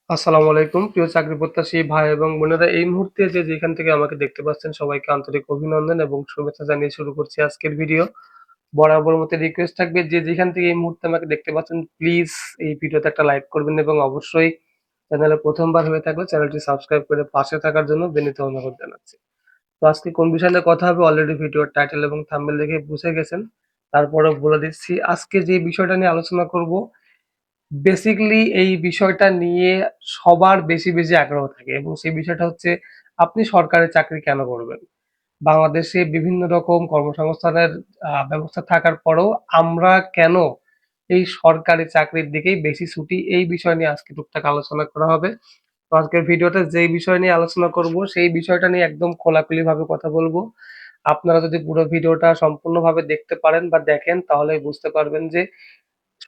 আসসালামু আলাইকুম প্রিয় চাকরি প্রত্যাশী ভাই এবং বোনেরা, এই মুহূর্তে যেখান থেকে আমাকে দেখতে পাচ্ছেন সবাইকে আন্তরিক অভিনন্দন এবং শুভেচ্ছা জানিয়ে শুরু করছি আজকের ভিডিও। বরাবর মতো রিকোয়েস্ট থাকবে যে যেখান থেকে এই মুহূর্তে আমাকে দেখতে পাচ্ছেন প্লিজ এই ভিডিওতে একটা লাইক করবেন এবং অবশ্যই চ্যানেলে প্রথমবার হয়ে থাকলে চ্যানেলটি সাবস্ক্রাইব করে পাশে থাকার জন্য বিনীত অনুরোধ জানাচ্ছি। তো আজকে কোন বিষয় নিয়ে কথা হবে অলরেডি ভিডিওর টাইটেল এবং থাম্বনেল দেখে বুঝে গেছেন। তারপরেও বলে দিচ্ছি, আজকে যে বিষয়টা নিয়ে আলোচনা করব বেসিক্যালি এই বিষয়টা নিয়ে সবার বেশি আগ্রহ থাকে এবং সেই বিষয়টা হচ্ছে আপনি সরকারি চাকরি কেন করবেন? বাংলাদেশে বিভিন্ন রকম কর্মসংস্থানের ব্যবস্থা থাকার পরেও আমরা কেন এই সরকারি চাকরির দিকেই বেশি ছুটি? এই বিষয় নিয়ে আজকে টুকটাক আলোচনা করা হবে। তো আজকের ভিডিওতে যেই বিষয় নিয়ে আলোচনা করব সেই বিষয়টা নিয়ে একদম খোলাখুলিভাবে কথা বলবো। আপনারা যদি পুরো ভিডিওটা সম্পূর্ণভাবে দেখতে পারেন বা দেখেন তাহলেই বুঝতে পারবেন যে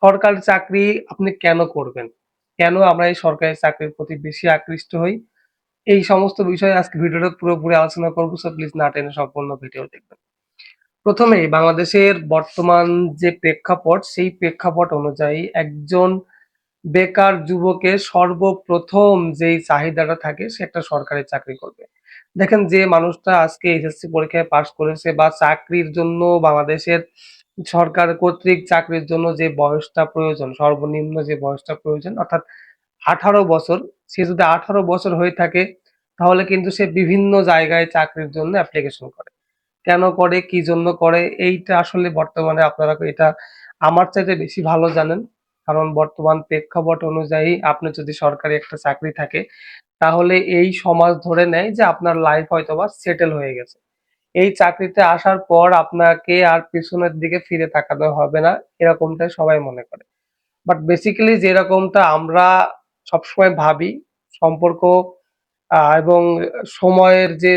সরকারি চাকরি আপনি কেন করবেন? কেন আমরা এই সরকারি চাকরির প্রতি বেশি আকৃষ্ট হই? এই সমস্ত বিষয়ে আজকে ভিডিওটা পুরোপুরি আলোচনা করব। সো প্লিজ না টেনে সম্পূর্ণ ভিডিও দেখবেন। প্রথমেই বাংলাদেশের বর্তমান যে প্রেক্ষাপট, সেই প্রেক্ষাপট অনুযায়ী একজন বেকার যুবকের সর্বপ্রথম যেই চাহিদাটা থাকে সে একটা সরকারি চাকরি করবে। দেখেন, যে মানুষটা আজকে এসএসসি পরীক্ষায় পাশ করেছে বা চাকরির জন্য বাংলাদেশের সরকার কর্তৃক চাকরির জন্য যে বয়সটা প্রয়োজন, সর্বনিম্ন যে বয়সটা প্রয়োজন অর্থাৎ 18 বছর, সে যদি 18 বছর হয়ে থাকে তাহলে কিন্তু সে বিভিন্ন জায়গায় চাকরির জন্য অ্যাপ্লিকেশন করে। কেন করে, কি জন্য করে, এইটা আসলে বর্তমানে আপনারা এটা আমার চাইতে বেশি ভালো জানেন। কারণ বর্তমান প্রেক্ষাপট অনুযায়ী আপনি যদি সরকারি একটা চাকরি থাকে তাহলে এই সমাজ ধরে নেয় যে আপনার লাইফ হয়তোবা সেটেল হয়ে গেছে। এই চাকরিতে আসার পর আপনাকে আর পেছনের দিকে ফিরে তাকাতে হবে না, এরকমটাই সবাই মনে করে। বাট বেসিক্যালি যেরকমটা আমরা সবসময় ভাবি, সম্পর্ক এবং সময়ের যে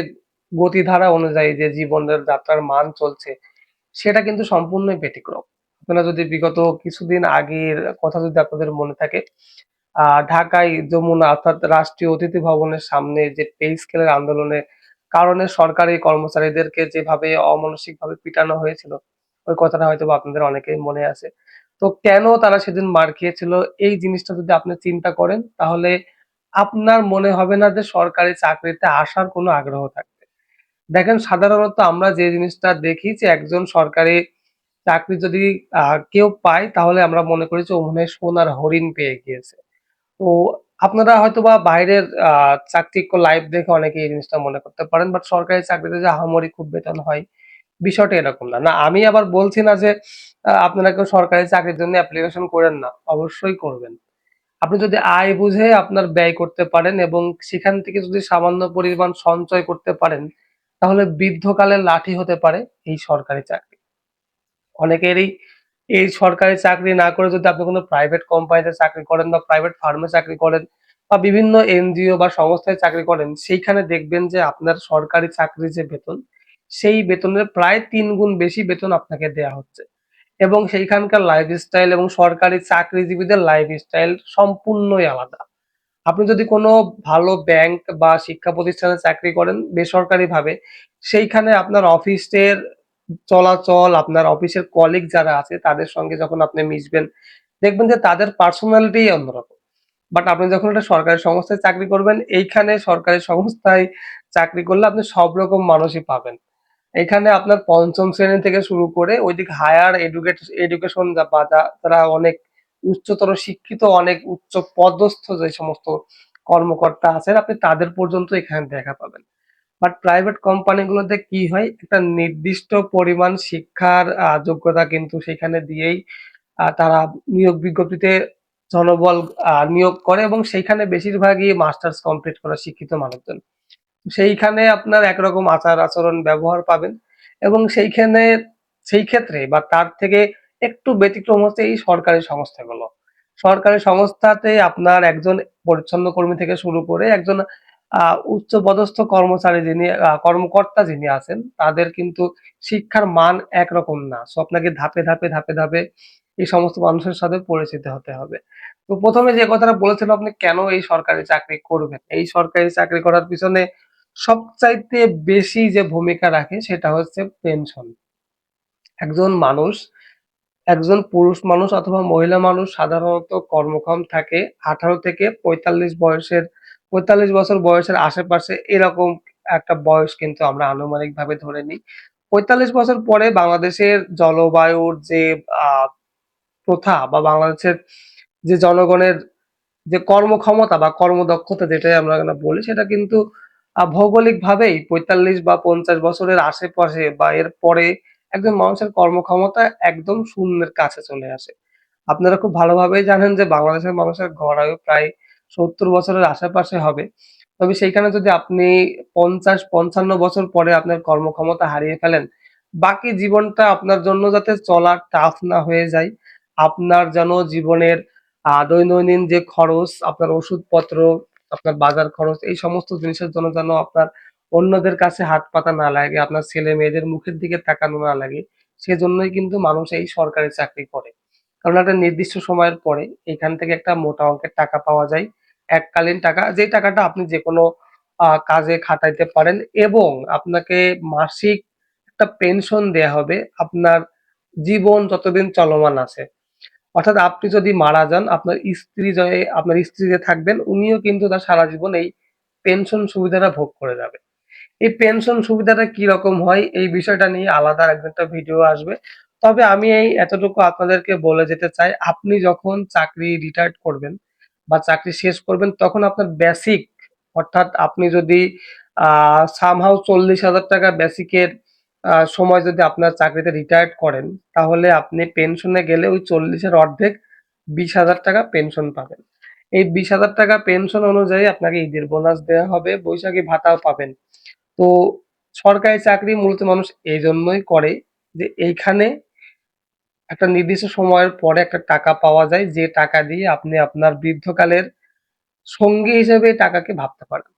গতিধারা অনুযায়ী যে জীবনের যাত্রার মান চলছে সেটা কিন্তু সম্পূর্ণই ব্যতিক্রম। আপনারা যদি বিগত কিছুদিন আগের কথা যদি আপনাদের মনে থাকে, ঢাকায় যমুনা অর্থাৎ রাষ্ট্রীয় অতিথি ভবনের সামনে যে পে স্কেলের আন্দোলনের কারণে সরকারি কর্মচারীদেরকে যেভাবে অমানসিকভাবে পিটানো হয়েছিল, ওই কথাটা হয়তোবা আপনাদের অনেকের মনে আছে। তো কেন তারা সেদিন মার খেয়েছিল, এই জিনিসটা যদি আপনি চিন্তা করেন তাহলে আপনার মনে হবে না যে সরকারি চাকরিতে আসার কোনো আগ্রহ থাকবে। দেখেন, সাধারণত আমরা যে জিনিসটা দেখি যে একজন সরকারি চাকরি যদি কেউ পায় তাহলে আমরা মনে করি যে ও মনে হয় সোনার হরিণ পেয়ে গিয়েছে। তো আপনারা হয়তোবা বাইরের চাকচিক্য লাইফ দেখে অনেকে এই জিনিসটা মনে করতে পারেন। বাট সরকারি চাকরিতে যে আহামরি খুব বেতন হয়, বিষয়টা এরকম না। না, আমি আবার বলছি না যে আপনারা কেউ সরকারি চাকরির জন্য অ্যাপ্লিকেশন করেন না। অবশ্যই করবেন। আপনি যদি আয় বুঝে আপনার ব্যয় করতে পারেন এবং সেখান থেকে যদি সামান্য পরিমাণ সঞ্চয় করতে পারেন, তাহলে বৃদ্ধকালে লাঠি হতে পারে এই সরকারি চাকরি। অনেকেরই এই সরকারি চাকরি না করে যদি আপনি কোনো প্রাইভেট কোম্পানিতে চাকরি করেন বা প্রাইভেট ফার্মে চাকরি করেন বা বিভিন্ন এনজিও বা সংস্থায় চাকরি করেন, সেইখানে দেখবেন যে আপনার সরকারি চাকরির যে বেতন, সেই বেতনের প্রায় ৩ গুণ বেশি বেতন আপনাকে দেয়া হচ্ছে। এবং সেইখানকার লাইফস্টাইল এবং সরকারি চাকরিজীবীদের লাইফস্টাইল সম্পূর্ণই আলাদা। আপনি যদি কোনো ভালো ব্যাংক বা শিক্ষা প্রতিষ্ঠানে চাকরি করেন বেসরকারিভাবে, সেইখানে আপনার অফিসের চলাচল, আপনার অফিসের কলিগ যারা আছে তাদের সঙ্গে যখন আপনি মিশবেন, দেখবেন যে তাদের পার্সোনালিটিই অন্যরকম। বাট আপনি যখন একটা সরকারি সংস্থায় চাকরি করবেন, এইখানে সরকারি সংস্থায় চাকরি করলে আপনি সব রকম মানুষই পাবেন। এখানে আপনার ৫ম শ্রেণী থেকে শুরু করে ওইদিকে হায়ার এডুকেশন বা যারা অনেক উচ্চতর শিক্ষিত, অনেক উচ্চ পদস্থ যে সমস্ত কর্মকর্তা আছেন, আপনি তাদের পর্যন্ত এখানে দেখা পাবেন। বাট প্রাইভেট কোম্পানিগুলোতে কি হয়? একটা নির্দিষ্ট পরিমাণ শিক্ষার যোগ্যতা কিন্তু সেখানে দিয়েই তারা নিয়োগ বিজ্ঞপ্তিতে জনবল নিয়োগ করে এবং সেইখানে বেশিরভাগই মাস্টার্স কমপ্লিট করা শিক্ষিত মানুষজন। সেইখানে আপনার একরকম আচার-আচরণ ব্যবহার পাবেন এবং সেই ক্ষেত্রে বা তার থেকে একটু ব্যতিক্রম হচ্ছে এই সরকারি সংস্থাগুলো। সরকারি সংস্থাতে আপনার একজন পরিচ্ছন্ন কর্মী থেকে শুরু করে একজন আ উচ্চপদস্থ কর্মচারী যিনি কর্মকর্তা যিনি আছেন, তাদের কিন্তু শিক্ষার মান একরকম না। সো আপনাকে ধাপে ধাপে এই সমস্ত মানুষের সাথে পরিচিত হতে হবে। তো ১ম এ যে কথাটা বলেছিলাম, আপনি কেন এই সরকারি চাকরি করবেন? এই সরকারি চাকরি করার পিছনে সবচাইতে বেশি যে ভূমিকা রাখে সেটা হচ্ছে পেনশন। একজন মানুষ একজন পুরুষ মানুষ অথবা মহিলা মানুষ সাধারণত কর্মক্ষম থাকে 18 থেকে 45 বছর বয়সের আশেপাশে, এরকম একটা বয়স কিন্তু আমরা আনুমানিকভাবে ধরে নিই। 45 বছর পরে বাংলাদেশের জলবায়ুর যে আহ প্রথা বা বাংলাদেশের যে জনগণের যে কর্মক্ষমতা বা কর্মদক্ষতা, যেটাই আমরা এখানে বলি, সেটা কিন্তু ভৌগোলিকভাবেই ৪৫ বা ৫০ বছরের আশেপাশে বা এর পরে একজন মানুষের কর্মক্ষমতা একদম শূন্যের কাছে চলে আসে। আপনারা খুব ভালোভাবেই জানেন যে বাংলাদেশের মানুষের গড় আয়ু প্রায় ৭০ বছরের আশেপাশে হবে। তবে সেইখানে যদি আপনি ৫০-৫৫ বছর পরে আপনার কর্মক্ষমতা হারিয়ে ফেলেন, বাকি জীবনটা আপনার জন্য যাতে চলা টাফ না হয়ে যায়, আপনার যেন জীবনের দৈনন্দিন যে খরচ, আপনার ওষুধপত্র, আপনার বাজার খরচ, এই সমস্ত জিনিসের জন্য যেন আপনার অন্যদের কাছে হাত পাতা না লাগে, আপনার ছেলে-মেয়েদের মুখের দিকে তাকানো না লাগে, সেজন্যই কিন্তু মানুষ এই সরকারি চাকরি করে। কারণ একটা নির্দিষ্ট সময়ের পরে এখান থেকে একটা মোটা অঙ্কের টাকা পাওয়া যায়। এককালীন টাকা, যে টাকাটা আপনি যেকোনো কাজে খাটাইতে পারেন এবং আপনাকে মাসিক একটা পেনশন দেয়া হবে আপনার জীবন যতদিন চলমান আছে। অর্থাৎ আপনি যদি মারা যান, আপনার স্ত্রী যে থাকবেন, উনিও কিন্তু তার সারা জীবন এই পেনশন সুবিধাটা ভোগ করে যাবে। এই পেনশন সুবিধাটা কি রকম হয়, এই বিষয়টা নিয়ে আলাদা আরেকদিন একটা ভিডিও আসবে। তবে আমি এই এতটুকু আপনাদেরকে বলে যেতে চাই, আপনি যখন চাকরি রিটায়ার্ড করবেন বা চাকরি শেষ করবেন, তখন আপনার বেসিক, অর্থাৎ আপনি যদি সামহাউ ৪০,০০০ টাকা বেসিকের সময় যদি আপনার চাকরিতে রিটায়ার্ড করেন, তাহলে আপনি পেনশনে গেলে ওই ৪০ এর অর্ধেক ২০,০০০ টাকা পেনশন পাবেন। এই ২০,০০০ টাকা পেনশন অনুযায়ী আপনাকে ঈদের বোনাস দেয়া হবে, বৈশাখী ভাতাও পাবেন। তো সরকারি চাকরি মূলত মানুষ এইজন্যই করে যে এইখানে একটা নির্দিষ্ট সময়ের পরে একটা টাকা পাওয়া যায়, যে টাকা দিয়ে আপনি আপনার বৃদ্ধকালের সঙ্গী হিসেবে এই টাকাকে ভাবতে পারেন।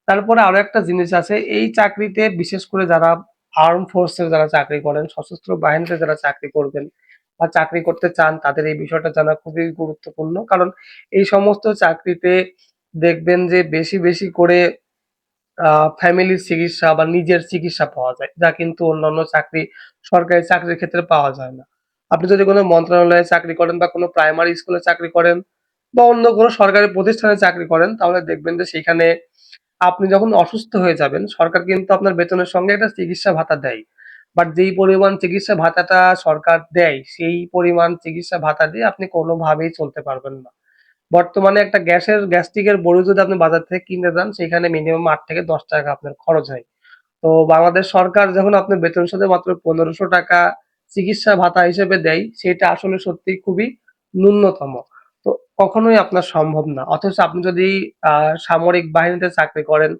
তারপরে আরো একটা জিনিস আছে, এই চাকরিতে বিশেষ করে যারা আর্ম ফোর্সে যারা চাকরি করেন, সশস্ত্র বাহিনীতে যারা চাকরি করবেন বা চাকরি করতে চান, তাদের এই বিষয়টা জানা খুবই গুরুত্বপূর্ণ। কারণ এই সমস্ত চাকরিতে দেখবেন যে বেশি করে ফ্যামিলির চিকিৎসা বা নিজের চিকিৎসা পাওয়া যায়, যা কিন্তু অন্যান্য সরকারি চাকরির ক্ষেত্রে পাওয়া যায় না। আপনি যদি কোনো মন্ত্রণালয়ে চাকরি করেন বা কোনো প্রাইমারি স্কুলে চাকরি করেন বা অন্য কোনো সরকারি প্রতিষ্ঠানে চাকরি করেন, তাহলে দেখবেন যে সেখানে আপনি যখন অসুস্থ হয়ে যাবেন, সরকার কিন্তু আপনার বেতনের সঙ্গে একটা চিকিৎসা ভাতা দেয়। বাট যেই পরিমাণ চিকিৎসা ভাতাটা সরকার দেয়, সেই পরিমাণ চিকিৎসা ভাতা দিয়ে আপনি কোনোভাবেই চলতে পারবেন না। বর্তমানে একটা গ্যাস্ট্রিকের বড়ি যদি আপনি বাজার থেকে কিনতে যান, সেখানে মিনিমাম ৳৮ থেকে ৳১০ আপনার খরচ হয়। তো বাংলাদেশ সরকার যখন আপনার বেতনের সাথে মাত্র ৳১৫০০ চিকিৎসা ভাতা হিসেবে দেয়, সেটা আসলে সত্যিই খুবই ন্যূনতম। তো কখনোই আপনার সম্ভব না। অথচ আপনি যদি আ সামরিক বাহিনীতে চাকরি করেন,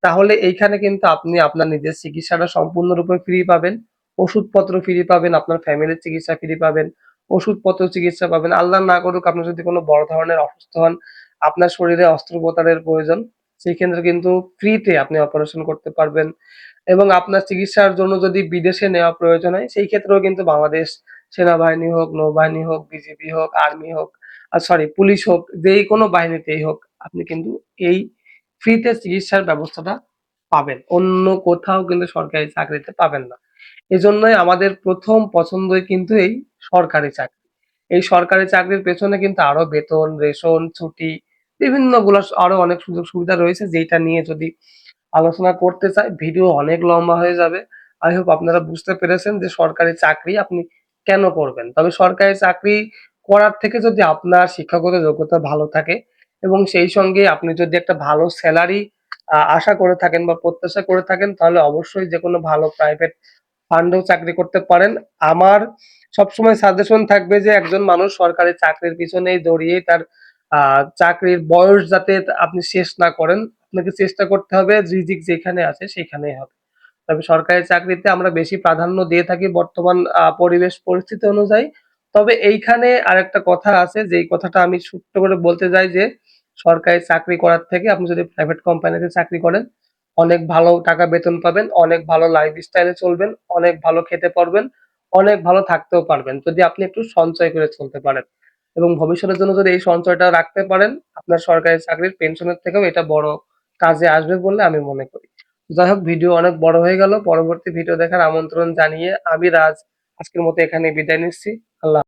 তাহলে এইখানে কিন্তু আপনি আপনার নিজের চিকিৎসাটা সম্পূর্ণরূপে ফ্রি পাবেন। ওষুধপত্র ফ্রি পাবেন, আপনার ফ্যামিলির চিকিৎসা ফ্রি পাবেন, ওষুধপত্র চিকিৎসা পাবেন। আল্লাহ না করুক আপনি যদি কোনো বড় ধরনের অসুস্থ হন, আপনার শরীরে অস্ত্রোপচারের প্রয়োজন, সেক্ষেত্রে কিন্তু ফ্রিতে আপনি অপারেশন করতে পারবেন এবং আপনার চিকিৎসার জন্য যদি বিদেশে নেওয়া প্রয়োজন হয়, সেই ক্ষেত্রেও কিন্তু বাংলাদেশ সেনাবাহিনী হোক, নৌবাহিনী হোক, বিজিবি হোক, আর্মি হোক, সরি পুলিশ হোক, যেই কোনো বাহিনীতেই হোক, আপনি কিন্তু এই ফ্রিতে চিকিৎসার ব্যবস্থাটা পাবেন। অন্য কোথাও কিন্তু সরকারি চাকরিতে পাবেন না। এজন্যই আমাদের ১ম পছন্দই কিন্তু এই সরকারি চাকরি। এই সরকারি চাকরির পেছনে কিন্তু আরো বেতন, রেশন, ছুটি, বিভিন্নগুলো আরো অনেক সুযোগ সুবিধা রয়েছে, যেইটা নিয়ে যদি আলোচনা করতে চাই, ভিডিও অনেক লম্বা হয়ে যাবে। I hope আপনারা বুঝতে পেরেছেন যে সরকারি চাকরি আপনি কেন করবেন। তবে সরকারি চাকরি করার থেকে যদি আপনার শিক্ষাগত যোগ্যতা ভালো থাকে এবং সেই সঙ্গে আপনি যদি একটা ভালো সেলারি আশা করে থাকেন বা প্রত্যাশা করে থাকেন, তাহলে অবশ্যই যেকোনো ভালো প্রাইভেট ফান্ডেও চাকরি করতে পারেন। আমার সবসময় সাজেশন থাকবে যে একজন মানুষ সরকারি চাকরির পিছনেই দৌড়িয়ে তার চাকরির বয়স যাতে আপনি শেষ না করেন, আপনাকে চেষ্টা করতে হবে রিজিক যেখানে আছে সেখানেই হবে। তবে সরকারি চাকরিতে আমরা বেশি প্রাধান্য দিয়ে থাকি বর্তমান পরিবেশ পরিস্থিতি অনুযায়ী। তবে এইখানে আরেকটা কথা আছে, যেই কথাটা আমি ছোট্ট করে বলতে চাই যে, সরকারি চাকরি করার থেকে আপনি যদি প্রাইভেট কোম্পানিতে চাকরি করেন, অনেক ভালো টাকা বেতন পাবেন, অনেক ভালো লাইফস্টাইল এ চলবেন, অনেক ভালো খেতে পারবেন, অনেক ভালো থাকতেও পারবেন। যদি আপনি একটু সঞ্চয় করে চলতে পারেন এবং ভবিষ্যতের জন্য যদি এই সঞ্চয়টা রাখতে পারেন, আপনার সরকারি চাকরির পেনশনের থেকেও এটা বড় কাজে আসবে বলে আমি মনে করি। যাই হোক, ভিডিও অনেক বড় হয়ে গেল। পরবর্তী ভিডিও দেখার আমন্ত্রণ জানিয়ে আমি রাজ আজকের মতো এখানে বিদায় নিচ্ছি। আল্লাহ